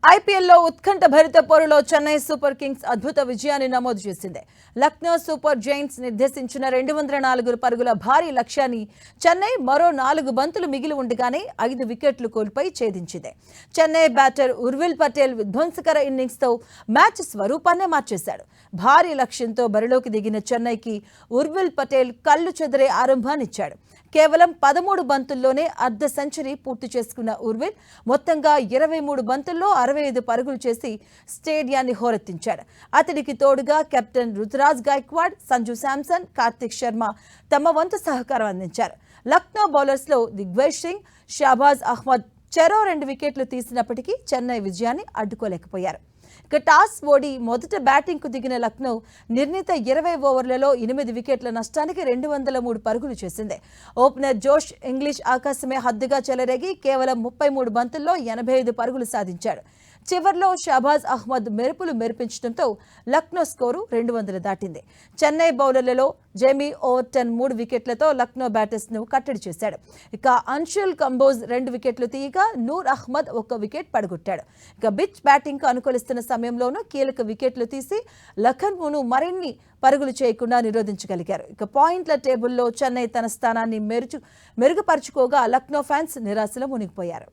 ఐపీఎల్లో ఉత్కంఠ భరిత పోరులో చెన్నై సూపర్ కింగ్స్ అద్భుత విజయాన్ని నమోదు చేసింది. లక్నో సూపర్ జైంట్స్ నిర్దేశించిన 204 పరుగుల భారీ లక్ష్యాన్ని చెన్నై మరో 4 బంతులు మిగిలి ఉండగానే 5 వికెట్లు కోల్పోయి ఛేదించింది. చెన్నై బ్యాటర్ ఉర్విల్ పటేల్ విధ్వంసకర ఇన్నింగ్స్తో మ్యాచ్ స్వరూపాన్నే మార్చేశాడు. భారీ లక్ష్యంతో బరిలోకి దిగిన చెన్నైకి ఉర్విల్ పటేల్ కళ్ళు చెదిరే ఆరంభాన్నిచ్చాడు. కేవలం 13 బంతుల్లోనే అర్ధ సెంచరీ పూర్తి చేసుకున్న ఉర్విల్ మొత్తంగా 23 బంతుల్లో 65 పరుగులు చేసి స్టేడియాన్ని హోరెత్తించాడు. అతడికి తోడుగా కెప్టెన్ రుతురాజ్ గైక్వాడ్, సంజు శాంసన్, కార్తిక్ శర్మ తమ వంతు సహకారం అందించారు. లక్నో బౌలర్స్లో దిగ్విజయ్ సింగ్, షాబాజ్ అహ్మద్ చెరో 2 వికెట్లు తీసినప్పటికీ చెన్నై విజయాన్ని అడ్డుకోలేకపోయారు. ఇక టాస్ ఓడి మొదట బ్యాటింగ్కు దిగిన లక్నో నిర్ణీత 20 ఓవర్లలో 8 వికెట్ల నష్టానికి 203 పరుగులు చేసింది. ఓపెనర్ జోష్ ఇంగ్లీష్ ఆకాశమే హద్దుగా చెలరేగి కేవలం 33 బంతుల్లో 85 పరుగులు సాధించాడు. చివర్లో షాబాజ్ అహ్మద్ మెరుపులు మెరిపించడంతో లక్నో స్కోరు 200 దాటింది. చెన్నై బౌలర్లలో జేమీ ఓవర్టన్ 3 వికెట్లతో లక్నో బ్యాటర్స్ను కట్టడి చేశాడు. ఇక అన్షుల్ కంబోజ్ 2 వికెట్లు తీయగా నూర్ అహ్మద్ 1 వికెట్ పడగొట్టాడు. ఇక బిచ్ బ్యాటింగ్కు అనుకూలిస్తున్న సమయంలోనూ కీలక వికెట్లు తీసి లఖన్పూను మరిన్ని పరుగులు చేయకుండా నిరోధించగలిగారు. ఇక పాయింట్ల టేబుల్లో చెన్నై తన స్థానాన్ని మెరుగుపరుచుకోగా లక్నో ఫ్యాన్స్ నిరాశలో మునిగిపోయారు.